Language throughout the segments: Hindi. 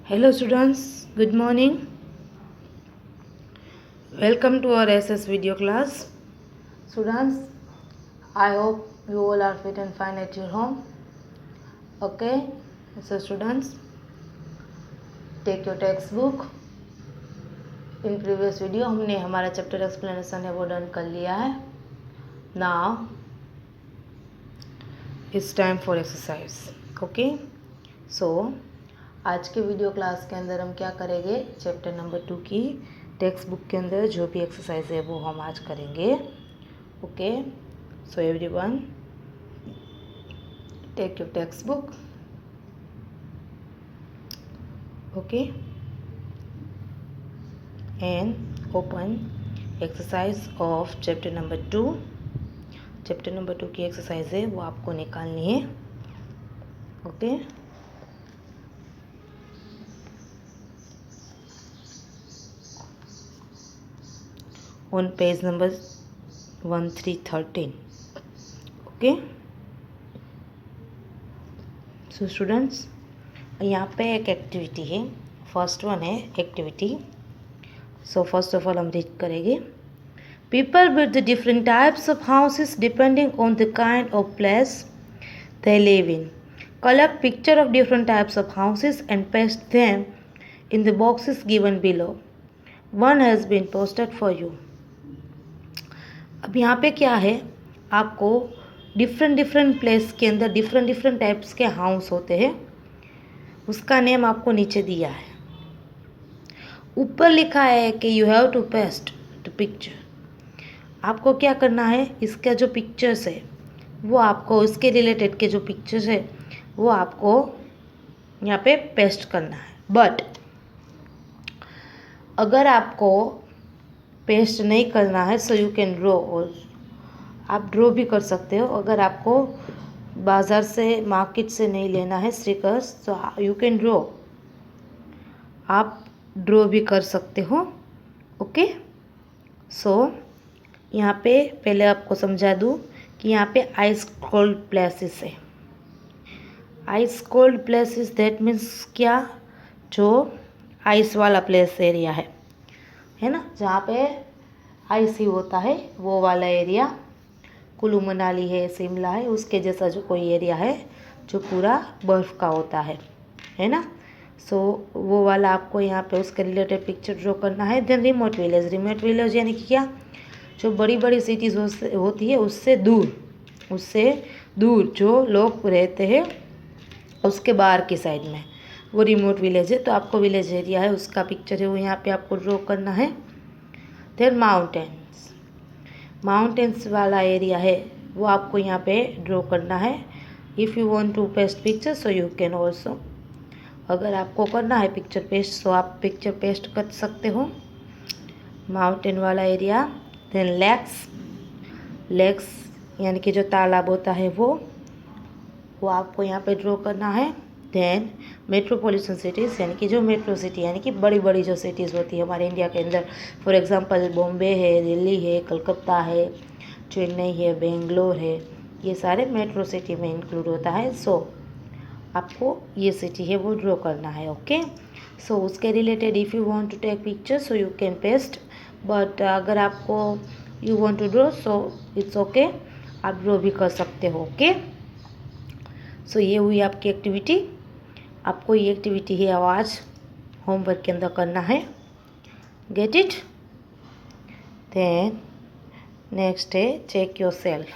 Hello students, good morning. Welcome to our SS video class. Students, I hope you all are fit and fine at your home. Okay, so students, take your textbook. In previous video हमने हमारा चैप्टर एक्सप्लेनेशन है वो डन कर लिया है. Now it's time for exercise. Okay, so आज के वीडियो क्लास के अंदर हम क्या करेंगे, चैप्टर नंबर 2 की टेक्स्ट बुक के अंदर जो भी एक्सरसाइज है वो हम आज करेंगे. Okay, so everyone take your text book. Okay, and open exercise of chapter number 2. Chapter number 2 की एक्सरसाइज है वो आपको निकालनी है. Okay, on page number 1313. Okay, so students यहाँ पे एक एक्टिविटी है. फर्स्ट वन है activity. So first of all हम रीड करेंगे. People build the different types of houses depending on the kind of place they live in. Collect picture of different types of houses and paste them in the boxes given below. One has been posted for you. अब यहाँ पे क्या है, आपको डिफरेंट प्लेस के अंदर डिफरेंट टाइप्स के हाउस होते हैं, उसका नेम आपको नीचे दिया है. ऊपर लिखा है कि you have to paste the picture. आपको क्या करना है, इसका जो पिक्चर्स है वो आपको, इसके रिलेटेड के जो पिक्चर्स है वो आपको यहाँ पे पेस्ट करना है. बट अगर आपको पेस्ट नहीं करना है सो यू कैन ड्रॉ. आप ड्रॉ भी कर सकते हो. अगर आपको बाज़ार से मार्केट से नहीं लेना है स्टिकर्स तो यू कैन ड्रॉ. आप ड्रॉ भी कर सकते हो. ओके, सो यहाँ पे पहले आपको समझा दूँ कि यहाँ पे आइस कोल्ड प्लेसेस है. Ice cold places that means क्या, जो आइस वाला प्लेस एरिया है ना, जहाँ पे आइस ही होता है वो वाला एरिया. कुल्लू मनाली है, शिमला है, उसके जैसा जो कोई एरिया है जो पूरा बर्फ़ का होता है ना. सो वो वाला आपको यहाँ पे उसके रिलेटेड पिक्चर ड्रॉ करना है. देन रिमोट विलेज यानी कि क्या, जो बड़ी सिटीज़ होती है उससे दूर जो लोग रहते हैं उसके बाहर की साइड में वो रिमोट विलेज है. तो आपको विलेज एरिया है उसका पिक्चर है वो यहाँ पे आपको ड्रॉ करना है. देन माउंटेन्स वाला एरिया है वो आपको यहाँ पे ड्रॉ करना है. If you want to paste picture so you can also. अगर आपको करना है पिक्चर पेस्ट तो आप पिक्चर पेस्ट कर सकते हो. माउंटेन वाला एरिया. देन लेक्स यानी कि जो तालाब होता है वो आपको यहाँ पे ड्रॉ करना है. देन मेट्रोपॉलिटन सिटीज़ यानी कि जो मेट्रो सिटी यानी कि बड़ी जो सिटीज़ होती है हमारे इंडिया के अंदर. फॉर एग्जांपल बॉम्बे है, दिल्ली है, कलकत्ता है, चेन्नई है, बेंगलोर है, ये सारे मेट्रो सिटी में इंक्लूड होता है. सो आपको ये सिटी है वो ड्रॉ करना है. ओके, सो उसके related if you want to take picture so you can paste. But अगर आपको you want to draw so it's okay, आप ड्रॉ भी कर सकते हो. ओके, सो ये हुई आपकी एक्टिविटी. आपको ये एक्टिविटी है आज होमवर्क के अंदर करना है. Gate it. देन नेक्स्ट है चेक योर सेल्फ.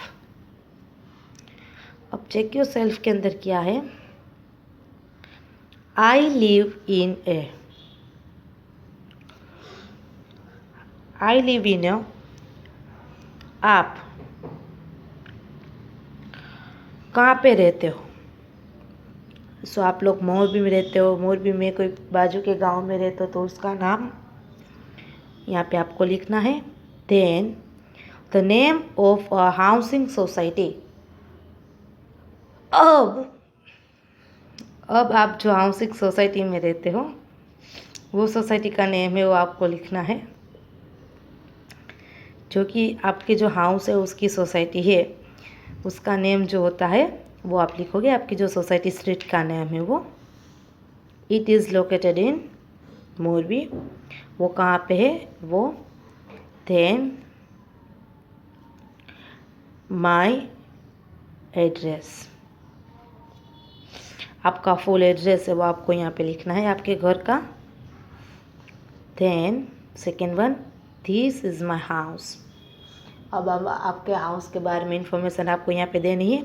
अब चेक योर सेल्फ के अंदर क्या है, आई लिव इन ए आप कहाँ पे रहते हो. सो आप लोग मोरबी में रहते हो, मोरबी में कोई बाजू के गांव में रहते हो तो उसका नाम यहाँ पे आपको लिखना है. Then the name of a housing society. अब आप जो हाउसिंग सोसाइटी में रहते हो वो सोसाइटी का नेम है वो आपको लिखना है. जो कि आपके जो हाउस है उसकी सोसाइटी है उसका नेम जो होता है वो आप लिखोगे. आपकी जो सोसाइटी स्ट्रीट का नेम है वो it is located in Morbi. वो कहाँ पे है वो। देन माई एड्रेस, आपका फुल एड्रेस है वो आपको यहाँ पे लिखना है आपके घर का। Then second one, this is my house. अब आपके हाउस के बारे में इंफॉर्मेशन आपको यहाँ पे देनी है।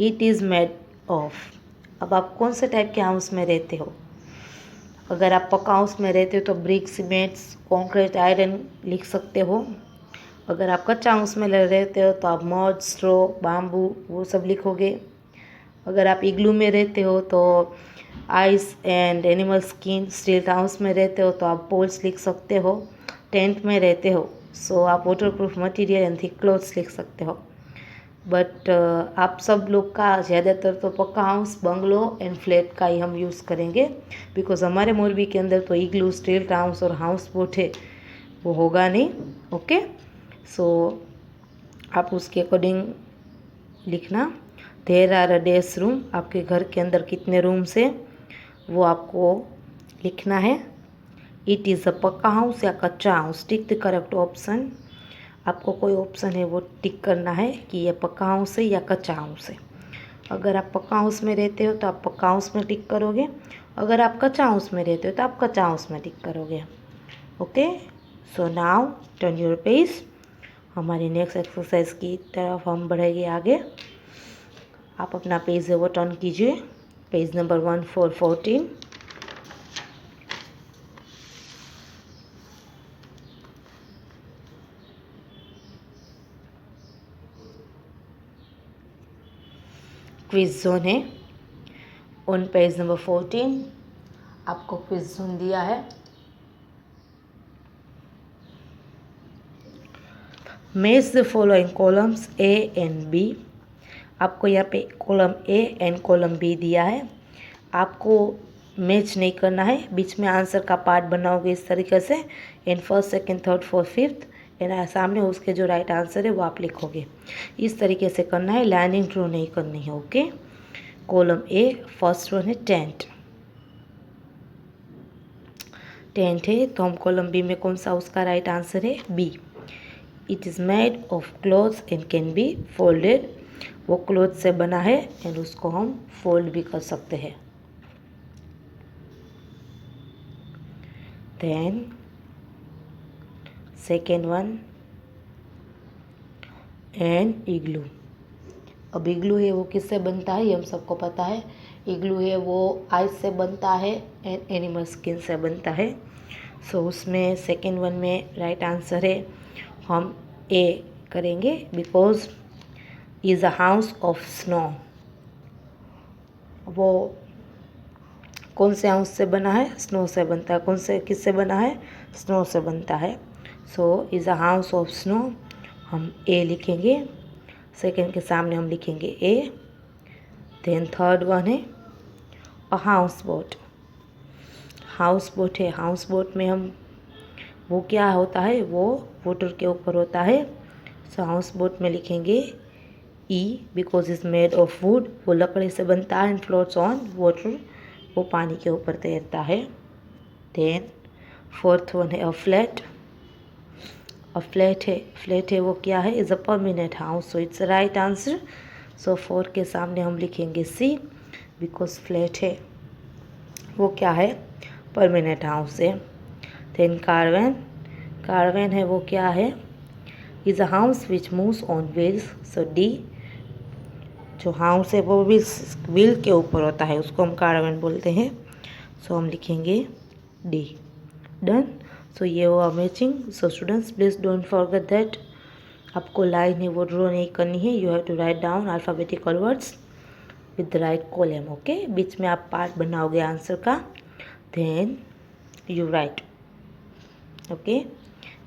इट इज़ मेड ऑफ, अब आप कौन से टाइप के हाउस में रहते हो। अगर आप पक्का हाउस में रहते हो तो ब्रिक, सीमेंट्स, कंक्रीट, आयरन लिख सकते हो। अगर आप कच्चा हाउस में रहते हो तो आप मड, स्ट्रो, बाम्बू वो सब लिखोगे। अगर आप इग्लू में रहते हो तो ice and animal skin. Steel house में रहते हो तो आप पोल्स लिख सकते हो। टेंट में रहते हो सो आप waterproof material and thick clothes लिख सकते हो। बट आप सब लोग का ज़्यादातर तो पक्का हाउस, बंगलो एंड फ्लैट का ही हम यूज़ करेंगे, बिकॉज हमारे मोरबी के अंदर तो इग्लू, स्टील हाउस और हाउस बोट है वो होगा नहीं। ओके, सो आप उसके अकॉर्डिंग लिखना। देयर आर अ डेस रूम, आपके घर के अंदर कितने रूम्स है वो आपको लिखना है। इट इज़ अ पक्का हाउस या कच्चा house, tick the correct option. आपको कोई ऑप्शन है वो टिक करना है कि ये पक्का हाउस है या कच्चा हाउस है। अगर आप पक्का हाउस में रहते हो तो आप पक्का हाउस में टिक करोगे। अगर आप कच्चा हाउस में रहते हो तो आप कच्चा हाउस में टिक करोगे। Okay, so now turn your page. हमारी नेक्स्ट एक्सरसाइज की तरफ हम बढ़ेंगे आगे। आप अपना पेज है वो टर्न कीजिए, पेज नंबर 1414। क्विज जोन है ऑन पेज नंबर 14। आपको क्विज जोन दिया है। Match the following columns A and B. आपको यहाँ पे column A and column B दिया है, आपको मैच नहीं करना है। बीच में आंसर का पार्ट बनाओगे इस तरीके से, and first, second, third, fourth, fifth, and सामने उसके जो राइट आंसर है वो आप लिखोगे। इस तरीके से करना है, लाइनिंग ड्रॉ नहीं करनी है। Okay, column A first one है टेंट। टेंट है तो हम कॉलम बी में कौन सा उसका राइट आंसर है B. It is made of cloths and can be folded, वो क्लॉथ से बना है एंड उसको हम फोल्ड भी कर सकते हैं। देन सेकेंड वन एंड इग्लू। अब इग्लू है वो किससे बनता है ये हम सबको पता है। इग्लू है वो आइस से बनता है एंड एनिमल स्किन से बनता है। सो उसमें सेकेंड वन में राइट आंसर है हम ए करेंगे, because is a house of snow. वो कौन से हाउस से बना है, स्नो से बनता है। कौन से किससे बना है, स्नो से बनता है। So is a house of snow, हम ए लिखेंगे। सेकेंड के सामने हम लिखेंगे ए। देन थर्ड वन है a house boat. House boat है, हाउस बोट में हम वो क्या होता है, वो वाटर के ऊपर होता है। सो हाउस बोट में लिखेंगे E, because is made of wood, वो लकड़ी से बनता है, एंड फ्लोट्स ऑन वाटर, वो पानी के ऊपर तैरता है। देन फोर्थ वन है अ फ्लैट। अ फ्लैट है, फ्लैट है वो क्या है, is a permanent house, so it's right answer. So 4 के सामने हम लिखेंगे सी, बिकॉज फ्लैट है वो क्या है, परमानेंट हाउस है। देन कार्वेन, कार्वेन है वो क्या है, is a house which moves on wheels, so D, जो हाउस है वो व्हील के ऊपर होता है उसको हम कार्वेन बोलते हैं। सो हम लिखेंगे डी। डन। सो ये हुआ matching. So students please don't forget that आपको लाइन है वो ड्रॉ नहीं करनी है, you have to write down alphabetical words with the right column. Okay, बीच में आप पार्ट बनाओगे आंसर का, then you write. Okay,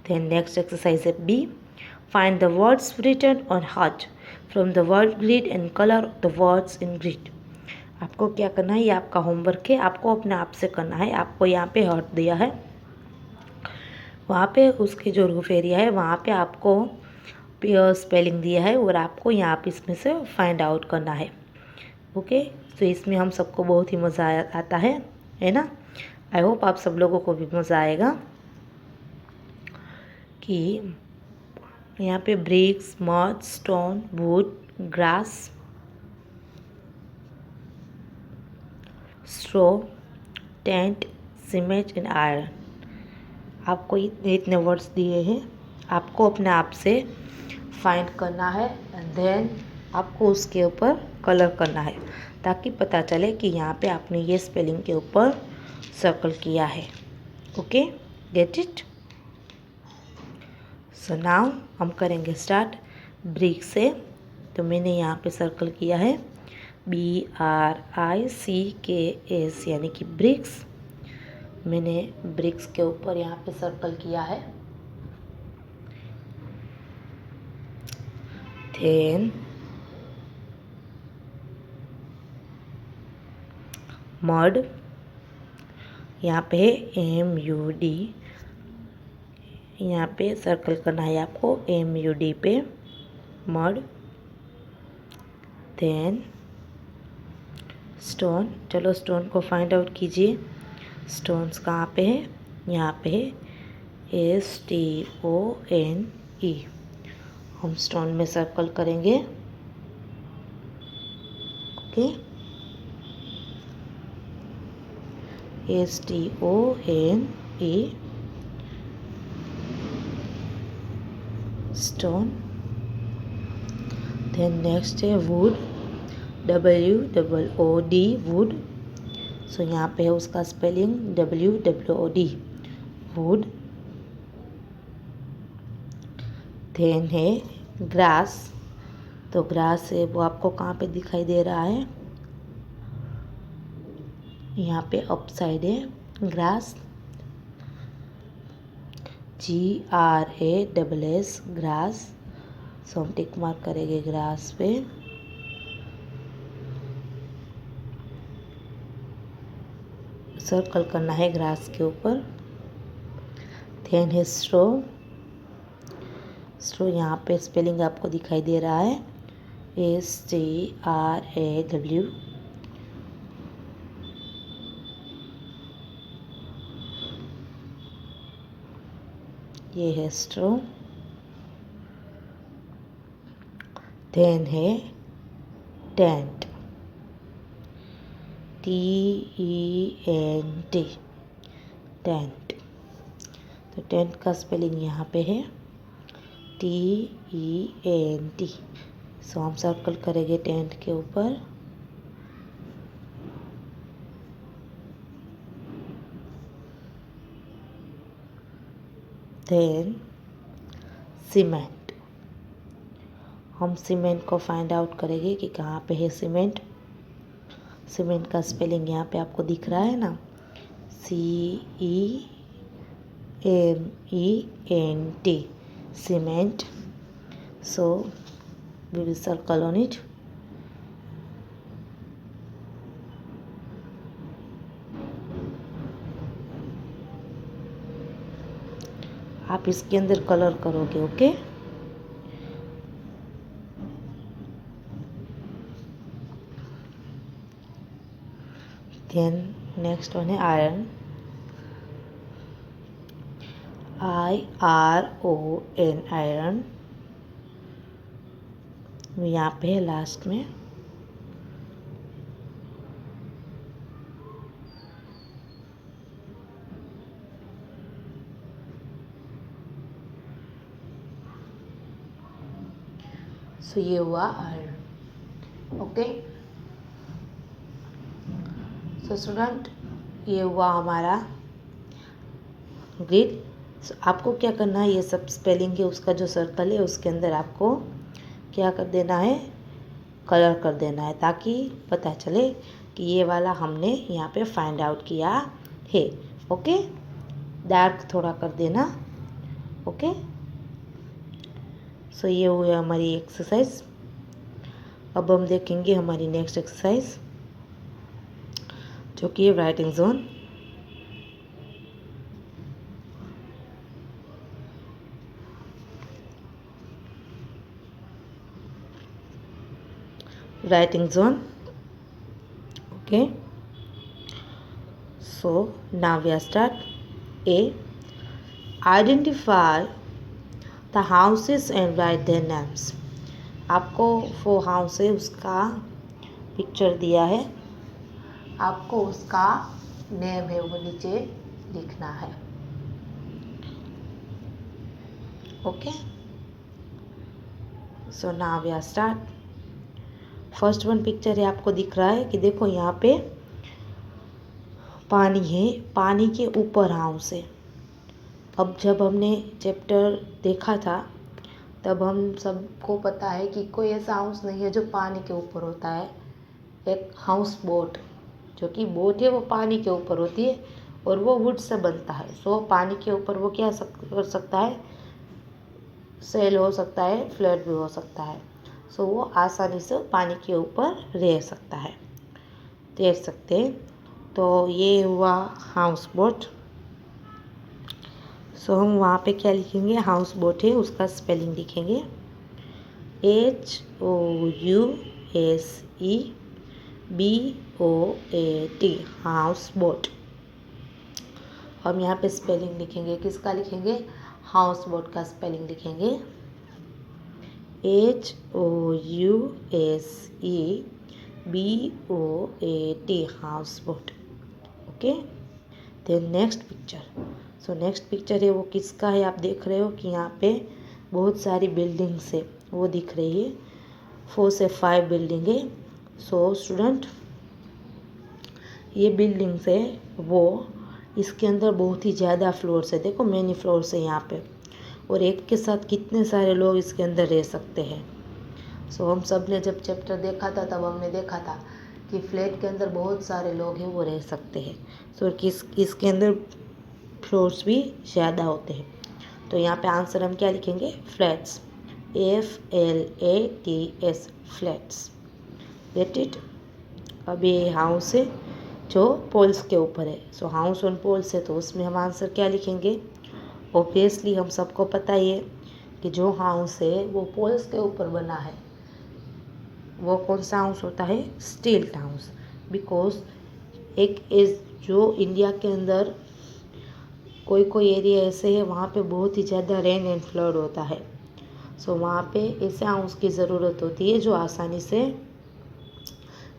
then next exercise है B, find the words written on heart from the word grid and colour the words in grid. आपको क्या करना है, ये आपका होमवर्क है, आपको अपने आप से करना है। आपको यहाँ पे हार्ट दिया है, वहाँ पे उसके जो रूफ एरिया है वहाँ पे आपको स्पेलिंग दिया है और आपको यहाँ पे इसमें से फाइंड आउट करना है। ओके, तो इसमें हम सबको बहुत ही मज़ा आता है है ना। आई होप आप सब लोगों को भी मज़ा आएगा कि यहाँ पे bricks, mud, stone, wood, grass, straw, tent, cement and iron. आपको इतने वर्ड्स दिए हैं, आपको अपने आप से फाइंड करना है एंड देन आपको उसके ऊपर कलर करना है ताकि पता चले कि यहाँ पे आपने ये स्पेलिंग के ऊपर सर्कल किया है। Okay, get it. So now हम करेंगे स्टार्ट ब्रिक से। तो मैंने यहाँ पे सर्कल किया है BRICKS यानी कि ब्रिक्स। मैंने ब्रिक्स के ऊपर यहाँ पे सर्कल किया है। देन मड, यहाँ पे MUD, यहाँ पे सर्कल करना है आपको MUD पे मड। देन स्टोन, चलो स्टोन को फाइंड आउट कीजिए। स्टोन्स कहाँ पे है, यहाँ पे है STONE। हम स्टोन में सर्कल करेंगे। Okay, STONE stone. Then next है वुड, WOOD वुड। सो यहाँ पे है उसका स्पेलिंग WOOD वुड। देन है ग्रास, तो ग्रास है वो आपको कहाँ पे दिखाई दे रहा है, यहाँ पे अप साइड है ग्रास, GRASS ग्रास। सो हम टिक मार्क करेंगे ग्रास पे। सर्कल करना है ग्रास के ऊपर। देन है स्ट्रो, स्ट्रो यहाँ पे स्पेलिंग आपको दिखाई दे रहा है STRAW। ये है स्ट्रो। देन है टेंट, TENT टेंट। तो टेंट का स्पेलिंग यहाँ पे है TENT। सो हम सर्कल करेंगे टेंट के ऊपर। देन सीमेंट, हम सीमेंट को फाइंड आउट करेंगे कि कहाँ पे है सीमेंट। सीमेंट का स्पेलिंग यहाँ पे आपको दिख रहा है ना, CEMENT cement. So we will circle on it. आप इसके अंदर कलर करोगे। ओके, देन नेक्स्ट वन है आयरन, IRON आयरन। यहाँ पे है लास्ट में। सो ये हुआ आयरन। ओके, सो स्टूडेंट ये हुआ हमारा ग्रिड। आपको क्या करना है, ये सब स्पेलिंग है उसका जो सर्कल है उसके अंदर आपको क्या कर देना है, कलर कर देना है ताकि पता चले कि ये वाला हमने यहाँ पे फाइंड आउट किया है। ओके, डार्क थोड़ा कर देना। ओके, सो ये हुई हमारी एक्सरसाइज। अब हम देखेंगे हमारी नेक्स्ट एक्सरसाइज जो कि है writing zone. Writing zone. Okay, So now we are start. A. Identify the houses and write their names. आपको वो हाउस है उसका पिक्चर दिया है, आपको उसका नेम है वो नीचे लिखना है. Okay, so now we are start. First one picture है, आपको दिख रहा है कि देखो यहाँ पे पानी है, पानी के ऊपर हाउस है. अब जब हमने चैप्टर देखा था तब हम सबको पता है कि कोई ऐसा हाउस नहीं है जो पानी के ऊपर होता है. एक हाउस बोट, जो कि बोट है वो पानी के ऊपर होती है और वो वुड से बनता है. सो पानी के ऊपर वो क्या कर सकता है, सेल हो सकता है, फ्लैट भी हो सकता है. सो वो आसानी से पानी के ऊपर रह सकता है, देख सकते हैं. तो ये हुआ हाउस बोट. सो हम वहाँ पे क्या लिखेंगे, हाउस बोट है उसका स्पेलिंग लिखेंगे HOUSEBOAT, हाउस बोट. हम यहाँ पे स्पेलिंग लिखेंगे, किसका लिखेंगे, हाउस बोट का स्पेलिंग लिखेंगे HOUSEBOAT, house boat. Okay, then next picture. So next picture है वो किसका है, आप देख रहे हो कि यहाँ पे बहुत सारी बिल्डिंग्स है वो दिख रही है. 4 से 5 बिल्डिंग है. सो स्टूडेंट, ये बिल्डिंग्स है वो इसके अंदर बहुत ही ज़्यादा फ्लोर्स है. देखो मैनी फ्लोर्स है यहाँ पे, और एक के साथ कितने सारे लोग इसके अंदर रह सकते हैं. सो हम सब ने जब चैप्टर देखा था तब हमने देखा था कि फ्लैट के अंदर बहुत सारे लोग हैं वो रह सकते हैं. सो इसके अंदर फ्लोर्स भी ज़्यादा होते हैं. तो यहाँ पे आंसर हम क्या लिखेंगे, flats, FLATS, flats. Get it. अब ये हाउस है जो पोल्स के ऊपर है. सो हाउस ऑन पोल्स है तो उसमें हम आंसर क्या लिखेंगे. ऑब्वियसली हम सबको पता ही है कि जो हाउस है वो पोल्स के ऊपर बना है वो कौन सा हाउस होता है, स्टील हाउस. बिकॉज एक इस जो इंडिया के अंदर कोई एरिया ऐसे है वहाँ पे बहुत ही ज़्यादा रेन एंड फ्लड होता है. सो वहाँ पे ऐसे हाउस की ज़रूरत होती है जो आसानी से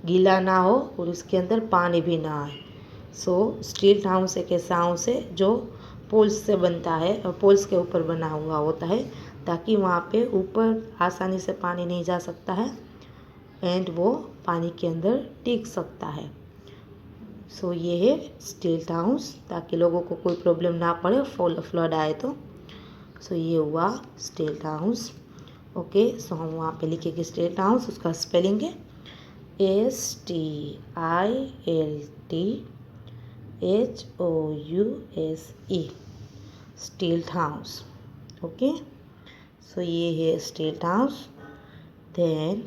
गीला ना हो और इसके अंदर पानी भी ना आए. सो स्टील हाउस एक ऐसा हाउस है जो पोल्स से बनता है और पोल्स के ऊपर बना हुआ होता है ताकि वहाँ पे ऊपर आसानी से पानी नहीं जा सकता है एंड वो पानी के अंदर टिक सकता है. सो ये है स्टील हाउस, ताकि लोगों को कोई प्रॉब्लम ना पड़े फ्लड आए तो. सो ये हुआ स्टील हाउस. ओके, सो हम वहाँ पे लिखेंगे स्टील हाउस, उसका स्पेलिंग है STILTHOUSE, stilt house. Okay, so ये है stilt house. Then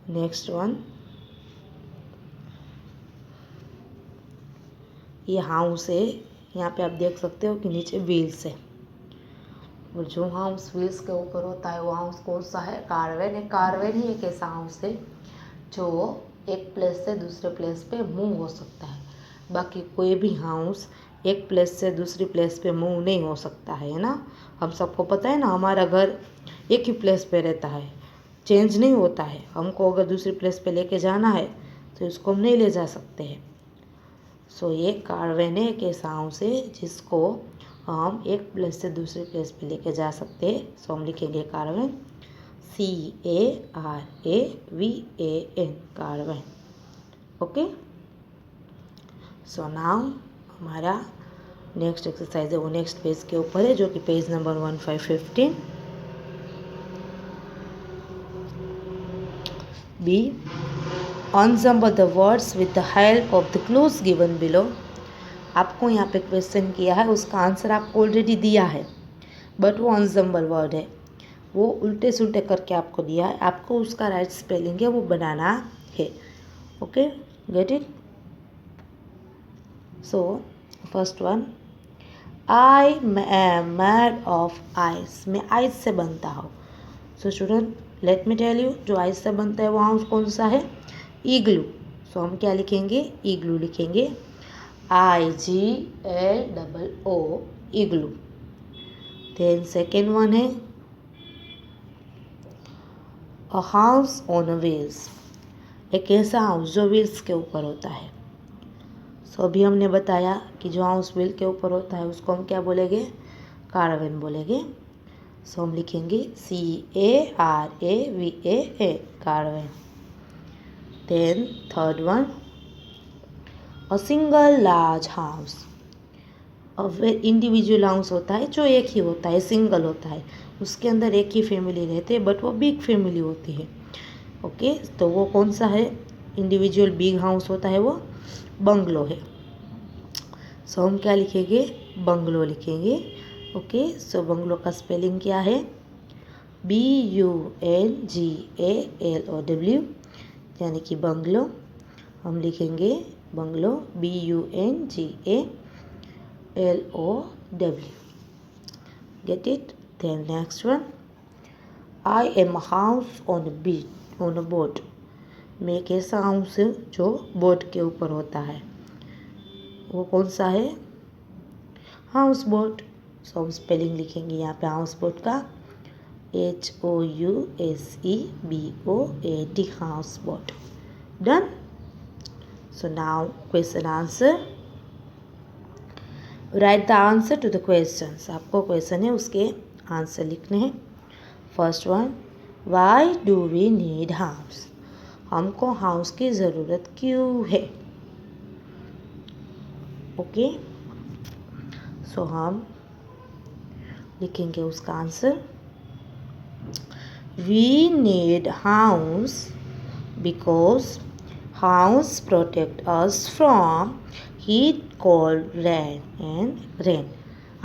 next one, ये हाउस है. यहाँ पे आप देख सकते हो कि नीचे व्हील्स है, और जो हाउस व्हील्स के ऊपर होता है वो हाउस कौन सा है, कारवेन है. कारवेन ही एक ऐसा हाउस है जो एक प्लेस से दूसरे प्लेस पे मूव हो सकता है. बाकी कोई भी हाउस एक प्लेस से दूसरी प्लेस पे मूव नहीं हो सकता है ना. हम सबको पता है ना, हमारा घर एक ही प्लेस पे रहता है, चेंज नहीं होता है. हमको अगर दूसरी प्लेस पे लेके जाना है तो इसको हम नहीं ले जा सकते हैं. सो ये कारवेन है एक ऐसा हाउस है जिसको हम एक प्लेस से दूसरे प्लेस पे लेके जा सकते हैं. सो हम लिखेंगे कारवेन, CARAVAN, कारवेन. ओके, सो नाउ हमारा नेक्स्ट एक्सरसाइज है वो नेक्स्ट पेज के ऊपर है, जो कि page number 1515. B. Ensemble the words with the help of the clues given below. आपको यहाँ पे क्वेश्चन किया है, उसका आंसर आपको ऑलरेडी दिया है, बट वो ensemble वर्ड है, वो उल्टे सुल्टे करके आपको दिया है. आपको उसका राइट स्पेलिंग है वो बनाना है. Okay, get it. So first one, I am made of ice, मैं आइस से बनता हूँ. So student, let me tell you, जो आइस से बनता है वो हाउस कौन सा है, इग्लू. सो सो हम क्या लिखेंगे, इग्लू लिखेंगे, IGLOO, इग्लू। देन सेकेंड वन है अ हाउस ऑन अ व्हील्स, एक ऐसा हाउस जो व्हील्स के ऊपर होता है। सो अभी हमने बताया कि जो हाउस व्हील के ऊपर होता है उसको हम क्या बोलेंगे, कारवेन बोलेंगे। सो हम लिखेंगे CARAVAN, caravan. Then third one a single large house, अब इंडिविजुअल हाउस होता है जो एक ही होता है, सिंगल होता है, उसके अंदर एक ही फैमिली रहते हैं बट वो बिग फैमिली होती है। ओके, तो वो कौन सा है, इंडिविजुअल बिग हाउस होता है, वो बंगलो है। सो हम क्या लिखेंगे, बंगलो लिखेंगे। ओके, सो बंगलो का स्पेलिंग क्या है, BUNGALOW, यानी कि बंगलो। हम लिखेंगे bungalow BUNGALOW, get it. Then next one I am a house on a beach, on a boat, मैं एक ऐसा हाउस है जो बोट के ऊपर होता है, वो कौन सा है, हाउस बोट। सो हम स्पेलिंग लिखेंगे यहाँ पे हाउस बोट का HOUSEBOAT, house boat. Done. So now question answer, write the answer to the questions, आपको क्वेश्चन है उसके आंसर लिखने हैं। First one, why do we need house, हमको हाउस की ज़रूरत क्यों है। ओके, सो हम लिखेंगे उसका answer, we need house because house protect us from heat, cold, rain.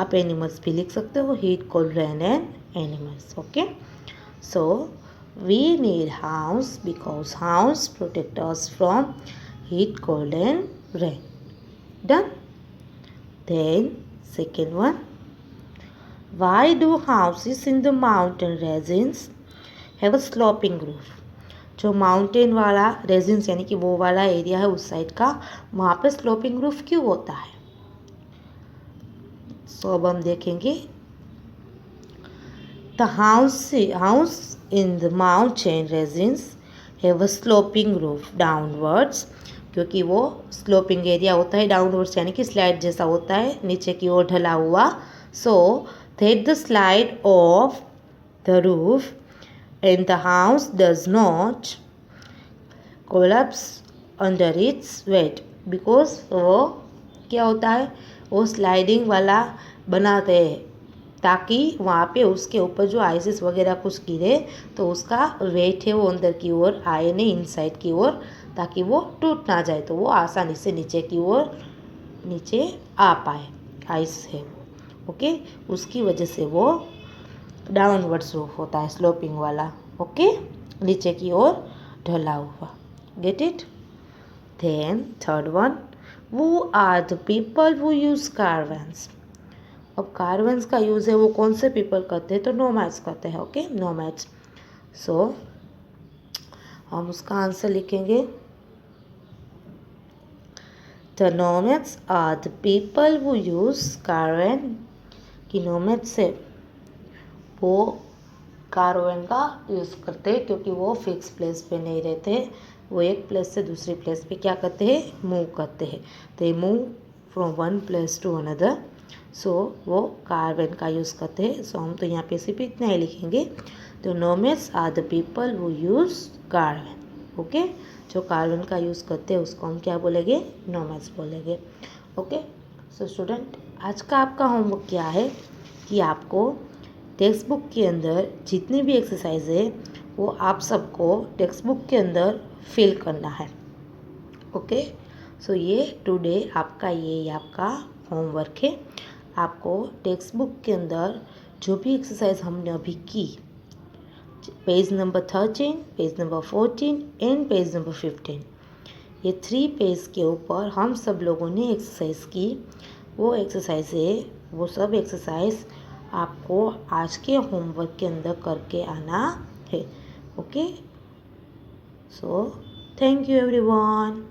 आप एनिमल्स भी लिख सकते हो, heat, cold, rain and animals. Okay, so we need house because house protect us from heat, cold and rain. Done. Then second one, why do houses in the mountain regions have a sloping roof, जो माउंटेन वाला रेजिन्स यानी कि वो वाला एरिया है उस साइड का, वहाँ पे स्लोपिंग रूफ क्यों होता है। सो अब हम देखेंगे, the house in the mountain resins have a sloping roof downwards, क्योंकि वो स्लोपिंग एरिया होता है, डाउनवर्ड्स यानी कि स्लाइड जैसा होता है, नीचे की ओर ढला हुआ। So that the slide of the roof and the house does not collapse under its weight, because वो क्या होता है, वो स्लाइडिंग वाला बनाते हैं ताकि वहाँ पे उसके ऊपर जो आइसिस वगैरह कुछ गिरे तो उसका वेट है वो अंदर की ओर आए नहीं, इनसाइड की ओर, ताकि वो टूट ना जाए, तो वो आसानी से नीचे की ओर नीचे आ पाए, आइस है। ओके, उसकी वजह से वो डाउनवर्ड्स रूफ होता है, स्लोपिंग वाला। ओके, नीचे की ओर ढला हुआ। Get it. Then third one, वो are the people who use caravans, अब कारवेंस का यूज़ है वो कौन से पीपल करते हैं, तो नोमैड्स करते हैं। Okay, nomads. सो हम उसका आंसर लिखेंगे, the nomads are the people who use caravan, कि नोमैड्स से वो कारवेन का यूज़ करते हैं क्योंकि वो फिक्स प्लेस पे नहीं रहते, वो एक प्लेस से दूसरी प्लेस पे क्या करते हैं, मूव करते हैं, they move from one place to another. So वो कारवेन का यूज़ करते हैं। सो हम तो यहाँ पे सिर्फ इतना ही लिखेंगे, तो nomads are the people who use caravan. Okay, जो कारवेन का यूज़ करते हैं उसको हम क्या बोलेंगे, नोमैड्स बोलेंगे। ओके, सो स्टूडेंट, आज का आपका होमवर्क क्या है कि आपको टेक्स्ट बुक के अंदर जितनी भी एक्सरसाइज है वो आप सबको टेक्स्ट बुक के अंदर फिल करना है। ओके, सो ये टुडे आपका ये आपका होमवर्क है। आपको टेक्स्ट बुक के अंदर जो भी एक्सरसाइज हमने अभी की, page number 13, page number 14 and page number 15, ये 3 पेज के ऊपर हम सब लोगों ने एक्सरसाइज की, वो एक्सरसाइज है, वो सब एक्सरसाइज आपको आज के होमवर्क के अंदर करके आना है। Okay, so thank you everyone.